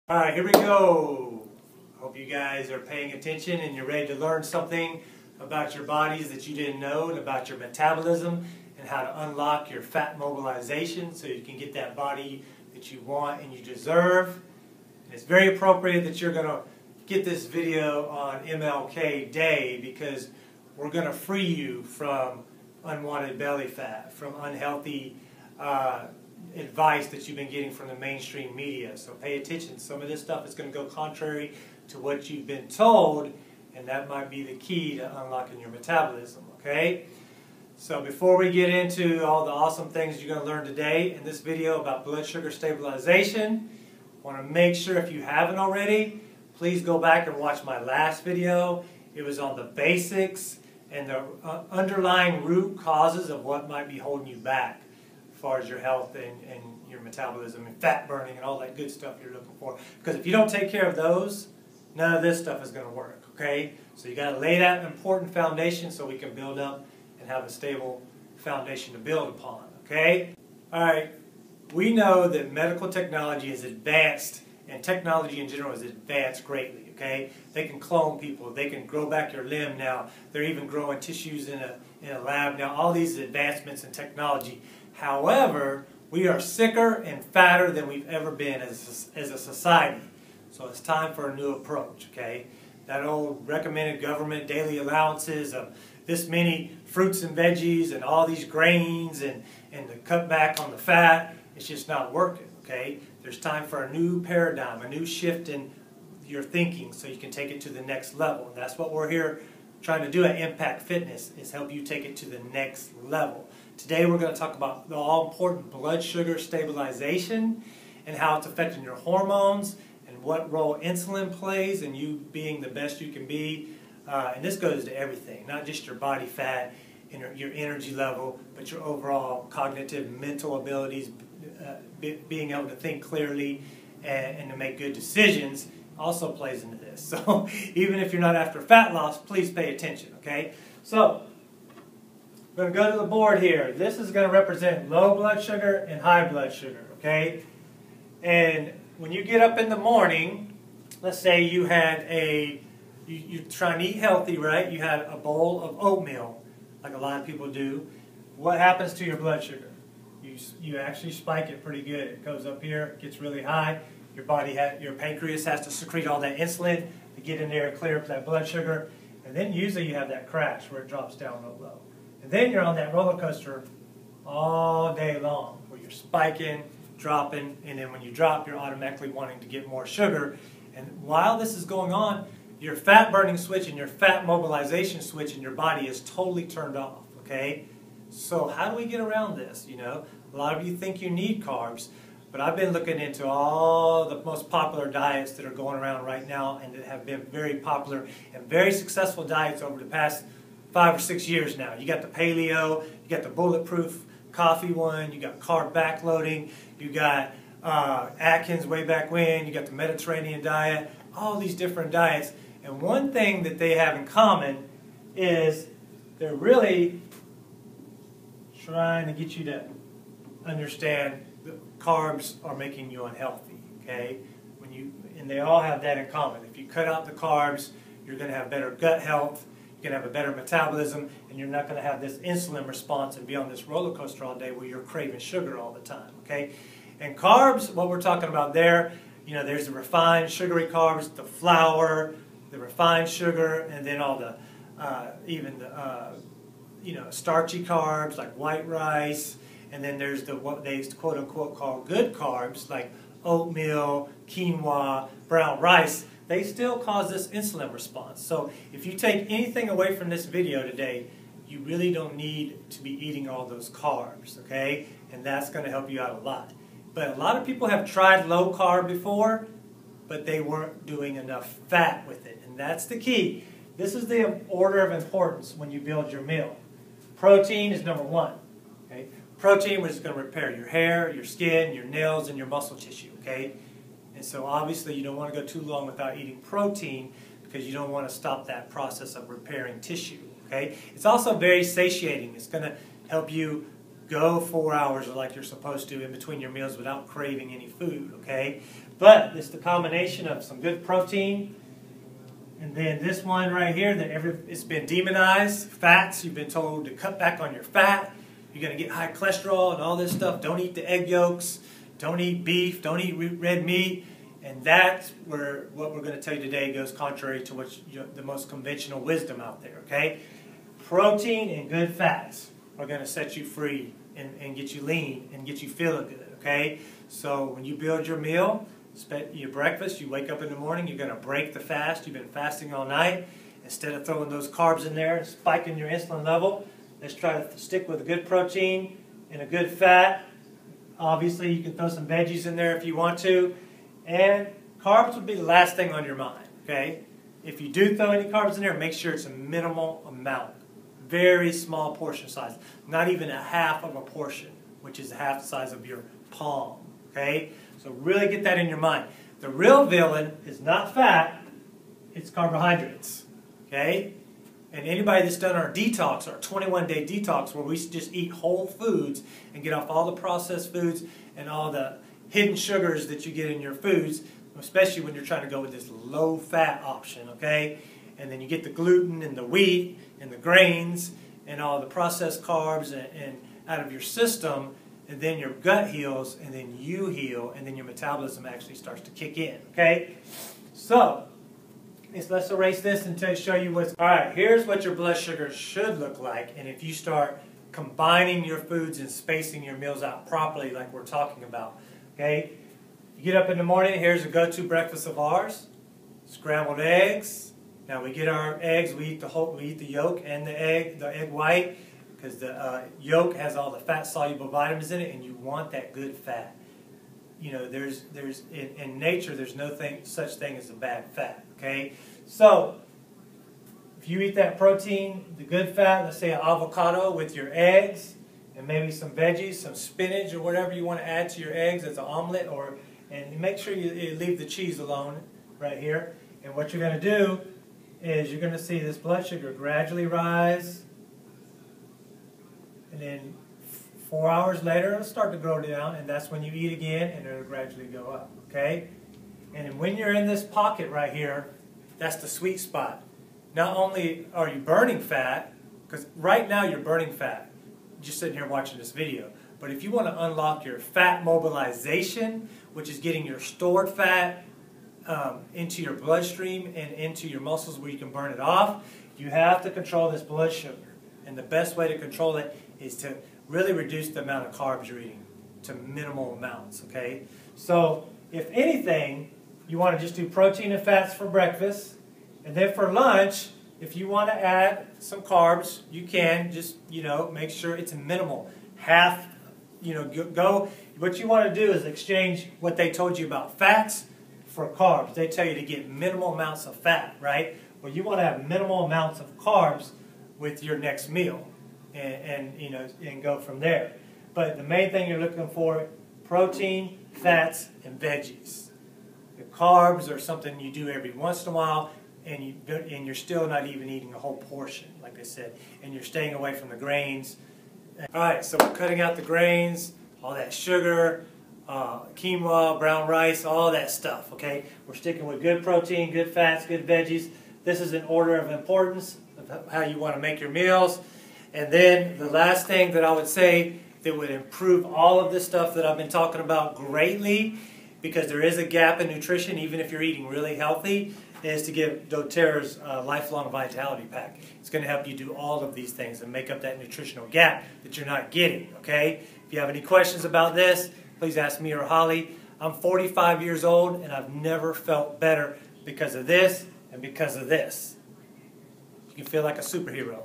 Alright, here we go. Hope you guys are paying attention and you're ready to learn something about your bodies that you didn't know and about your metabolism and how to unlock your fat mobilization so you can get that body that you want and you deserve. And it's very appropriate that you're going to get this video on MLK Day because we're going to free you from unwanted belly fat, from unhealthy advice that you've been getting from the mainstream media. So pay attention. Some of this stuff is going to go contrary to what you've been told, and that might be the key to unlocking your metabolism, okay? So before we get into all the awesome things you're going to learn today in this video about blood sugar stabilization, I want to make sure if you haven't already, please go back and watch my last video. It was on the basics and the underlying root causes of what might be holding you back as far as your health and your metabolism and fat burning and all that good stuff you're looking for. Because if you don't take care of those, none of this stuff is going to work, okay? So you got to lay that important foundation so we can build up and have a stable foundation to build upon, okay? All right, we know that medical technology is advanced and technology in general is advanced greatly, okay? They can clone people, they can grow back your limb now, they're even growing tissues in a lab now, all these advancements in technology. However, we are sicker and fatter than we've ever been as a society. So it's time for a new approach, okay? That old recommended government daily allowances of this many fruits and veggies and all these grains and the cut back on the fat, it's just not working, okay? There's time for a new paradigm, a new shift in your thinking so you can take it to the next level. And that's what we're here trying to do at Impact Fitness, is help you take it to the next level. Today we're going to talk about the all-important blood sugar stabilization and how it's affecting your hormones and what role insulin plays in you being the best you can be. And this goes to everything, not just your body fat and your energy level, but your overall cognitive, mental abilities, being able to think clearly and to make good decisions also plays into this. So even if you're not after fat loss, please pay attention, okay? So we're going to go to the board here. This is going to represent low blood sugar and high blood sugar, okay? And when you get up in the morning, let's say you had you're trying to eat healthy, right? You had a bowl of oatmeal, like a lot of people do. What happens to your blood sugar? You actually spike it pretty good. It goes up here, gets really high. Your pancreas has to secrete all that insulin to get in there and clear up that blood sugar. And then usually you have that crash where it drops down real low. And then you're on that roller coaster all day long where you're spiking, dropping, and then when you drop, you're automatically wanting to get more sugar. And while this is going on, your fat burning switch and your fat mobilization switch in your body is totally turned off, okay? So how do we get around this, you know? A lot of you think you need carbs, but I've been looking into all the most popular diets that are going around right now and that have been very popular and very successful diets over the past 5 or 6 years now. You got the paleo, you got the bulletproof coffee one, you got carb backloading, you got Atkins way back when, you got the Mediterranean diet, all these different diets. And one thing that they have in common is they're really trying to get you to understand that carbs are making you unhealthy, okay? And they all have that in common. If you cut out the carbs, you're going to have better gut health, you're going to have a better metabolism, and you're not going to have this insulin response and be on this roller coaster all day where you're craving sugar all the time, okay? And carbs, what we're talking about there, you know, there's the refined sugary carbs, the flour, the refined sugar, and then all the, you know, starchy carbs like white rice, and then there's what they quote-unquote call good carbs like oatmeal, quinoa, brown rice. They still cause this insulin response. So if you take anything away from this video today, you really don't need to be eating all those carbs, okay? And that's going to help you out a lot. But a lot of people have tried low carb before, but they weren't doing enough fat with it. And that's the key. This is the order of importance when you build your meal. Protein is number one, okay? Protein, which is going to repair your hair, your skin, your nails, and your muscle tissue, okay? And so obviously you don't want to go too long without eating protein because you don't want to stop that process of repairing tissue, okay? It's also very satiating. It's going to help you go 4 hours like you're supposed to in between your meals without craving any food, okay? But it's the combination of some good protein, and then this one right here that it's been demonized, fats. You've been told to cut back on your fat. You're going to get high cholesterol and all this stuff. Don't eat the egg yolks. Don't eat beef. Don't eat red meat. And that's where what we're going to tell you today goes contrary to what the most conventional wisdom out there, okay? Protein and good fats are going to set you free and get you lean and get you feeling good, okay? So when you build your meal, your breakfast, you wake up in the morning, you're going to break the fast. You've been fasting all night. Instead of throwing those carbs in there and spiking your insulin level, let's try to stick with a good protein and a good fat. Obviously, you can throw some veggies in there if you want to. And carbs would be the last thing on your mind, okay? If you do throw any carbs in there, make sure it's a minimal amount. Very small portion size. Not even a half of a portion, which is half the size of your palm, okay? So really get that in your mind. The real villain is not fat, it's carbohydrates, okay? And anybody that's done our detox, our 21-day detox, where we just eat whole foods and get off all the processed foods and all the hidden sugars that you get in your foods, especially when you're trying to go with this low-fat option, okay? And then you get the gluten and the wheat and the grains and all the processed carbs and out of your system, and then your gut heals, and then you heal, and then your metabolism actually starts to kick in, okay? So, let's erase this and show you what's... All right, here's what your blood sugar should look like, and if you start combining your foods and spacing your meals out properly like we're talking about, okay? You get up in the morning, here's a go-to breakfast of ours. Scrambled eggs. Now we get our eggs, we eat the yolk and the egg white, because the yolk has all the fat-soluble vitamins in it, and you want that good fat. You know, in nature, there's no such thing as a bad fat, okay? So, if you eat that protein, the good fat, let's say an avocado with your eggs, and maybe some veggies, some spinach, or whatever you want to add to your eggs as an omelet, and make sure you leave the cheese alone right here. And what you're going to do is you're going to see this blood sugar gradually rise, and then 4 hours later it'll start to go down, and that's when you eat again, and it'll gradually go up, okay? And when you're in this pocket right here, that's the sweet spot. Not only are you burning fat, because right now you're burning fat, just sitting here watching this video. But if you want to unlock your fat mobilization, which is getting your stored fat into your bloodstream and into your muscles where you can burn it off, you have to control this blood sugar. And the best way to control it is to really reduce the amount of carbs you're eating to minimal amounts, okay? So, if anything, you want to just do protein and fats for breakfast, and then for lunch, if you want to add some carbs, you can. Just, make sure it's minimal. Half, what you want to do is exchange what they told you about fats for carbs. They tell you to get minimal amounts of fat, right? Well, you want to have minimal amounts of carbs with your next meal, and go from there. But the main thing you're looking for: protein, fats, and veggies. The carbs are something you do every once in a while, and you're still not even eating a whole portion, like I said, and you're staying away from the grains. All right, so we're cutting out the grains, all that sugar, quinoa, brown rice, all that stuff, okay? We're sticking with good protein, good fats, good veggies. This is an order of importance of how you want to make your meals. And then the last thing that I would say that would improve all of this stuff that I've been talking about greatly, because there is a gap in nutrition even if you're eating really healthy, is to give doTERRA's Lifelong Vitality Pack. It's going to help you do all of these things and make up that nutritional gap that you're not getting, okay? If you have any questions about this, please ask me or Holly. I'm 45 years old, and I've never felt better because of this and because of this. You can feel like a superhero.